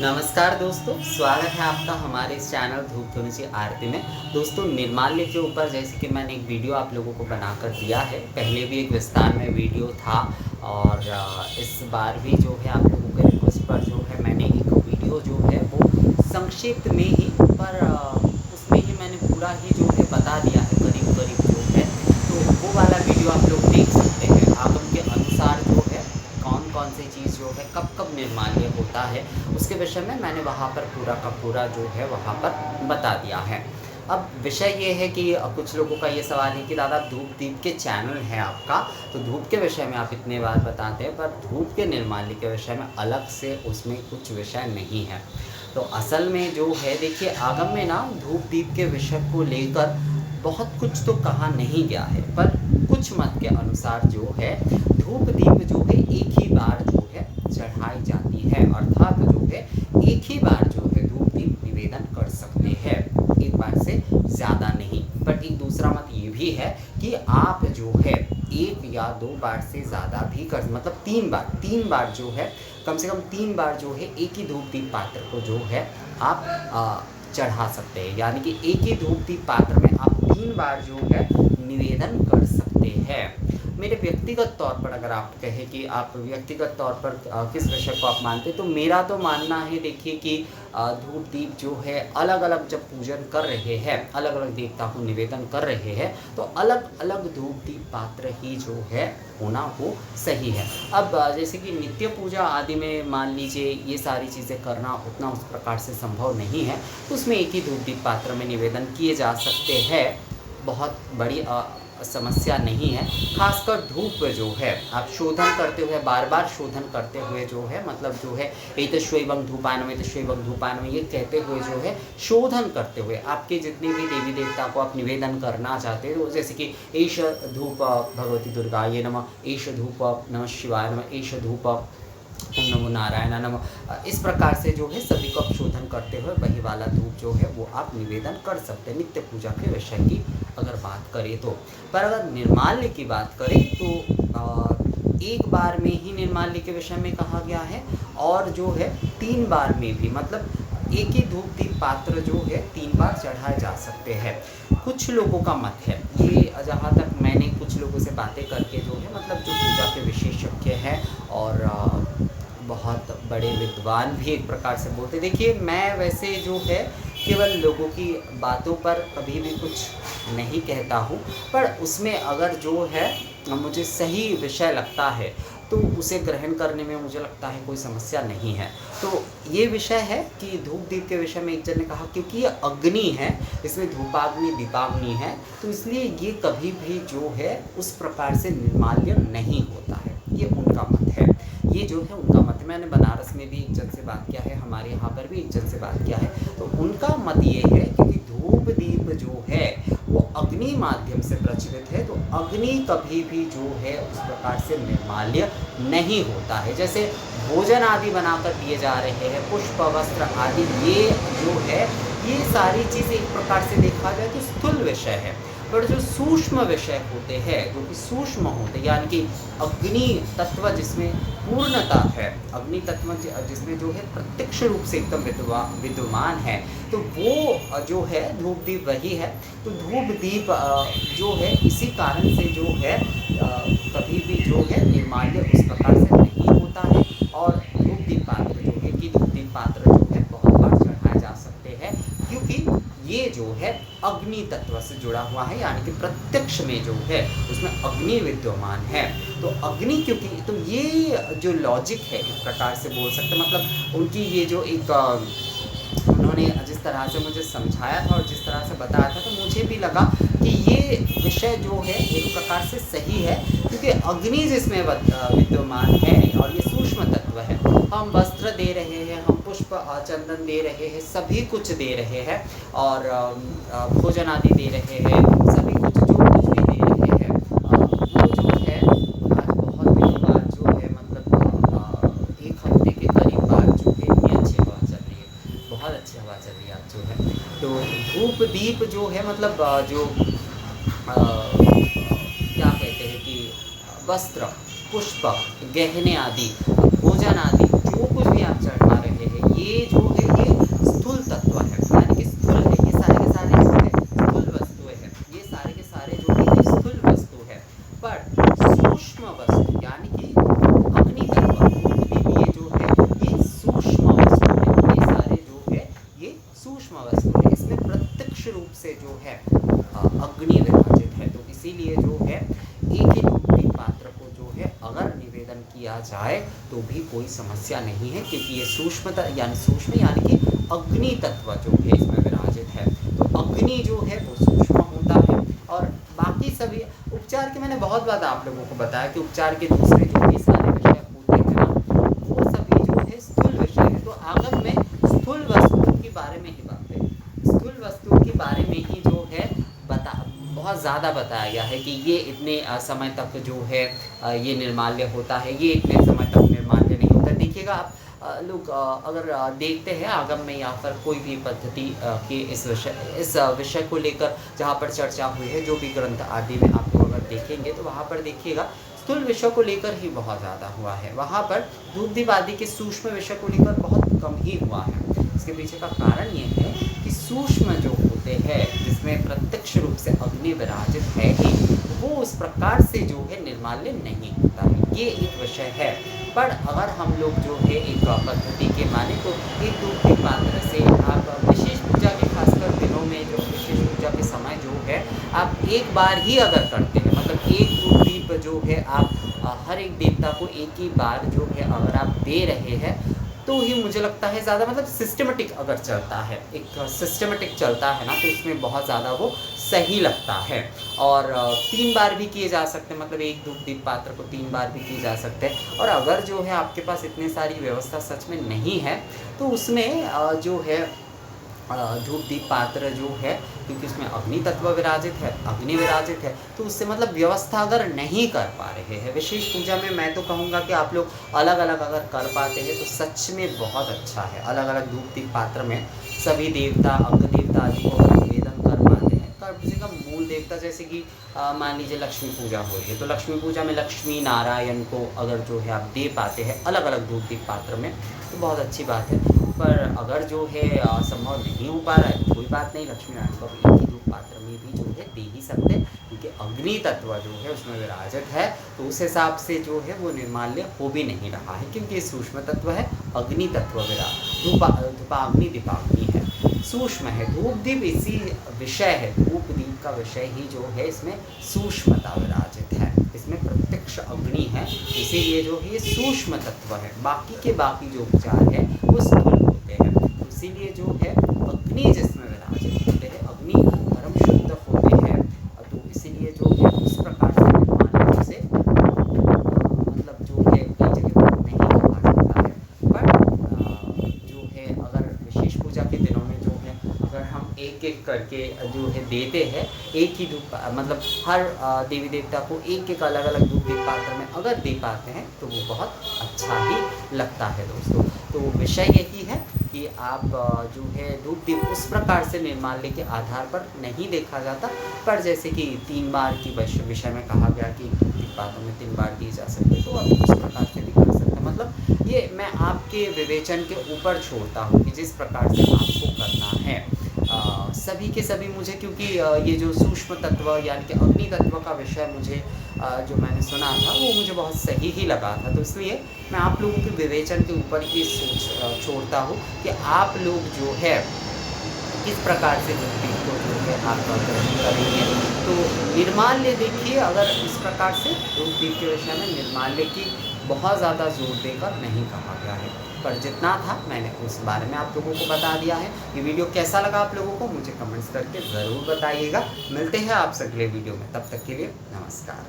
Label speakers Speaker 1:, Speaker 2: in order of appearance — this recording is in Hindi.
Speaker 1: नमस्कार दोस्तों, स्वागत है आपका हमारे इस चैनल धूप धुनी सी आरती में। दोस्तों, निर्माल्य के ऊपर जैसे कि मैंने एक वीडियो आप लोगों को बनाकर दिया है, पहले भी एक विस्तार में वीडियो था और इस बार भी जो है आप लोगों के रिक्वेस्ट पर जो है मैंने एक वीडियो जो है वो संक्षिप्त में ही पर उसमें ही मैंने पूरा ही जो है बता दिया है करीब करीब जो है। तो वो वाला वीडियो आप लोग देख सकते हैं। आगम के अनुसार जो है कौन कौन सी चीज़ जो है कब कब निर्माल्य होता है उसके विषय में मैंने वहाँ पर पूरा का पूरा जो है वहाँ पर बता दिया है। अब विषय ये है कि कुछ लोगों का ये सवाल है कि दादा धूप दीप के चैनल है आपका, तो धूप के विषय में आप इतने बार बताते हैं पर धूप के निर्माल्य के विषय में अलग से उसमें कुछ विषय नहीं है। तो असल में जो है देखिए, आगम में ना धूप दीप के विषय को लेकर बहुत कुछ तो कहा नहीं गया है, पर कुछ मत के अनुसार जो है धूप दीप जो है एक ही बार जो है चढ़ाई जाती है, अर्थात जो है एक ही बार जो है धूप दीप निवेदन कर सकते हैं, एक बार से ज़्यादा नहीं। पर एक दूसरा मत ये भी है कि आप जो है एक या दो बार से ज़्यादा भी कर, मतलब तीन बार जो है कम से कम 3 बार जो है एक ही धूप दीप पात्र को जो है आप चढ़ा सकते हैं, यानी कि एक ही धूप दीप पात्र में आप 3 बार जो है निवेदन कर सकते हैं। मेरे व्यक्तिगत तौर पर अगर आप कहें कि आप व्यक्तिगत तौर पर किस विषय को आप मानते हैं, तो मेरा तो मानना है देखिए कि धूप दीप जो है अलग अलग जब पूजन कर रहे हैं, अलग अलग देवता को निवेदन कर रहे हैं, तो अलग अलग धूप दीप पात्र ही जो है होना वो सही है। अब जैसे कि नित्य पूजा आदि में मान लीजिए ये सारी चीज़ें करना उतना उस प्रकार से संभव नहीं है, तो उसमें एक ही धूप दीप पात्र में निवेदन किए जा सकते हैं, बहुत बड़ी समस्या नहीं है। खासकर धूप जो है आप शोधन करते हुए, बार बार शोधन करते हुए जो है, मतलब जो है एतश्वैवं धूपायनम एतश्वैवं धूपायनम ये कहते हुए जो है शोधन करते हुए आपके जितने भी देवी देवता को आप निवेदन करना चाहते हैं, तो जैसे कि एष धूप भगवती दुर्गाये नमः, एष धूप नमः शिवाय नमः, एष धूप ओम नमो नारायण नमः, इस प्रकार से जो है सभी को आप शोधन करते हुए वही वाला धूप जो है वो आप निवेदन कर सकते हैं, नित्य पूजा के विषय की अगर बात करें तो। पर अगर निर्माल्य की बात करें तो एक बार में ही निर्माल्य के विषय में कहा गया है, और जो है 3 बार में भी, मतलब एक ही धूप दीप पात्र जो है 3 बार चढ़ाए जा सकते हैं। कुछ लोगों का मत है, ये जहाँ तक मैंने कुछ लोगों से बातें करके जो है, मतलब जो पूजा के विशेषज्ञ हैं और बहुत बड़े विद्वान भी एक प्रकार से बोलते, देखिए मैं वैसे जो है केवल लोगों की बातों पर कभी भी कुछ नहीं कहता हूँ, पर उसमें अगर जो है मुझे सही विषय लगता है तो उसे ग्रहण करने में मुझे लगता है कोई समस्या नहीं है। तो ये विषय है कि धूप दीप के विषय में एक जन ने कहा क्योंकि ये अग्नि है, इसमें धूपाग्नि दीपाग्नि है, तो इसलिए ये कभी भी जो है उस प्रकार से निर्माल्य नहीं होता है, ये उनका मत है। ये जो है उनका मत है। मैंने बनारस में भी एक जन से बात किया है, हमारे यहाँ पर भी एक जन से बात किया है, तो उनका मत ये है क्योंकि धूप दीप जो है वो अग्नि माध्यम से प्रचलित है, तो अग्नि कभी भी जो है उस प्रकार से निर्माल्य नहीं होता है। जैसे भोजन आदि बनाकर दिए जा रहे हैं, पुष्प वस्त्र आदि, ये जो है ये सारी चीज़ें एक प्रकार से देखा जाए तो स्थूल विषय है, पर जो सूक्ष्म विषय होते हैं, जो कि सूक्ष्म होते हैं, यानी कि अग्नि तत्व जिसमें पूर्णता है, अग्नि तत्व जिसमें जो है प्रत्यक्ष रूप से एकदम विद्यमान है, तो वो जो है धूप दीप वही है। तो धूप दीप जो है इसी कारण से जो है कभी भी जो है निर्माल्य उस प्रकार से नहीं होता है, और धूप दीप पात्र जो है कि धूप दीप पात्र जो है बहुत बार चढ़ाए जा सकते हैं, क्योंकि ये जो है अग्नि तत्व से जुड़ा हुआ है, यानी कि प्रत्यक्ष में जो है उसमें अग्नि विद्यमान है। तो अग्नि क्योंकि, तो ये जो लॉजिक है एक प्रकार से बोल सकते, मतलब उनकी ये जो एक उन्होंने जिस तरह से मुझे समझाया था और जिस तरह से बताया था, तो मुझे भी लगा कि ये विषय जो है एक प्रकार से सही है, क्योंकि अग्नि जिसमें विद्यमान है और ये सूक्ष्म तत्व है। हम वस्त्र दे रहे हैं, हम पुष्प चंदन दे रहे हैं, सभी कुछ दे रहे हैं, और भोजन आदि दे रहे हैं, सभी कुछ जो कुछ भी दे रहे हैं, वो जो है आज बहुत दिनों बाद जो है, मतलब 1 हफ्ते के करीब बाद जो है इतनी अच्छी हवा चल रही है, बहुत अच्छी हवा चल रही है आज जो है। तो धूप दीप जो है, मतलब जो क्या कहते हैं कि वस्त्र, पुष्प, गहने आदि, भोजन आदि जो कुछ भी आप चढ़ा रहे हैं, ये से जो है अग्नि विराजित है। तो इसीलिए जो है एक ही धूप पात्र को जो है अगर निवेदन किया जाए तो भी कोई समस्या नहीं है, क्योंकि ये सूक्ष्म यानी कि अग्नि तत्व जो है इसमें विराजित है। तो अग्नि जो है वो सूक्ष्म होता है, और बाकी सभी उपचार के मैंने बहुत बार आप लोगों को बताया कि उपचार के दूसरे जो भी सारे विषय होते हैं ना, वो सभी जो है स्थूल विषय है। तो आगम में स्थूल वस्तुओं के बारे में ही बात है, स्थूल वस्तुओं के बारे में ही जो है बहुत ज़्यादा बताया गया है कि ये इतने समय तक जो है ये निर्माल्य होता है, ये इतने समय तक निर्माल्य नहीं होता। देखिएगा आप लोग अगर देखते हैं आगम में या फिर कोई भी पद्धति के इस विषय को लेकर जहाँ पर चर्चा हुई है, जो भी ग्रंथ आदि में आप लोग अगर देखेंगे तो वहाँ पर देखिएगा स्थूल विषय को लेकर ही बहुत ज़्यादा हुआ है। वहाँ पर धूप दीप आदि के सूक्ष्म विषय को लेकर बहुत कम ही हुआ है। इसके पीछे का कारण ये है कि सूक्ष्म जो होते हैं जिसमें प्रत्यक्ष रूप से अग्नि विराजित है ही, वो उस प्रकार से जो है निर्माल्य नहीं होता है, ये एक विषय है। पर अगर हम लोग जो है एक पद्धति के माने तो एक धूप दीप पात्र से आप विशेष पूजा के खासकर दिनों में जो विशेष पूजा के समय जो है आप एक बार ही अगर करते हैं, मतलब एक धूप दीप जो है आप हर एक देवता को एक ही बार जो है अगर आप दे रहे हैं तो ही मुझे लगता है ज़्यादा, मतलब सिस्टमेटिक अगर चलता है, एक सिस्टमेटिक चलता है ना, तो उसमें बहुत ज़्यादा वो सही लगता है। और 3 बार भी किए जा सकते हैं, मतलब एक धूप दीप पात्र को 3 बार भी किए जा सकते हैं। और अगर जो है आपके पास इतनी सारी व्यवस्था सच में नहीं है तो उसमें जो है धूप दीप पात्र जो है, क्योंकि उसमें अग्नि तत्व विराजित है, अग्नि विराजित है, तो उससे मतलब व्यवस्था अगर नहीं कर पा रहे हैं विशेष पूजा में, मैं तो कहूँगा कि आप लोग अलग अलग अगर कर पाते हैं तो सच में बहुत अच्छा है। अलग अलग धूप दीप पात्र में सभी देवता अंग देवता आदि को अगर निवेदन कर पाते हैं, कर किसी का मूल देवता, जैसे कि मान लीजिए लक्ष्मी पूजा हो रही है तो लक्ष्मी पूजा में लक्ष्मी नारायण को अगर जो है आप दे पाते हैं अलग अलग धूप दीप पात्र में तो बहुत अच्छी बात है। पर अगर जो है संभव नहीं हो पा रहा है तो कोई बात नहीं, लक्ष्मी नारायण को एक ही धूप पात्र में भी जो है दे ही सकते हैं, क्योंकि अग्नि तत्व जो है उसमें विराजित है। तो उस हिसाब से जो है वो निर्माल्य हो भी नहीं रहा है, क्योंकि सूक्ष्म तत्व है, अग्नि तत्व धूपाग्नि दीपाग्नि है, सूक्ष्म है। धूप दीप इसी विषय है, धूप दीप का विषय ही जो है इसमें सूक्ष्मता विराजित है, इसमें प्रत्यक्ष अग्नि है, इसीलिए जो है ये सूक्ष्म तत्व है। बाकी के बाकी जो उपचार है वो स्थूल होते हैं, इसीलिए जो है अग्नि जिसमें विराजित होते हैं, अग्नि परम शुद्ध होते हैं, तो इसीलिए जो है उस प्रकार से निर्माण से मतलब जो है कई जगह पर नहीं कहा जाता है। पर जो है अगर विशेष पूजा के दिनों में जो है अगर हम एक एक करके जो है देते हैं, एक ही धूप मतलब हर देवी देवता को एक एक अलग अलग धूप दीप पात्र में अगर दे पाते हैं तो वो बहुत अच्छा ही लगता है दोस्तों। तो विषय यही है कि आप जो है धूप दीप उस प्रकार से निर्माल्य के आधार पर नहीं देखा जाता, पर जैसे कि 3 बार की विषय में कहा गया कि धूप दीप पात्र में 3 बार दिए जा सकते, तो आप उस प्रकार से भी कर सकते हैं। मतलब ये मैं आपके विवेचन के ऊपर छोड़ता हूँ कि जिस प्रकार से आपको करना है। सभी के सभी मुझे, क्योंकि ये जो सूक्ष्म तत्व यानी कि अग्नि तत्व का विषय मुझे जो मैंने सुना था वो मुझे बहुत सही ही लगा था, तो इसलिए मैं आप लोगों के विवेचन के ऊपर ये सोच छोड़ता हूँ कि आप लोग जो है किस प्रकार से धूप दीप को जो है आप ग्रहण करेंगे। तो निर्माल्य देखिए, अगर इस प्रकार से धूप दीप के विषय में निर्माल्य की बहुत ज़्यादा जोर देकर नहीं कहा गया है, पर जितना था मैंने उस बारे में आप लोगों को बता दिया है। ये वीडियो कैसा लगा आप लोगों को मुझे कमेंट्स करके ज़रूर बताइएगा। मिलते हैं आपसे अगले वीडियो में, तब तक के लिए नमस्कार।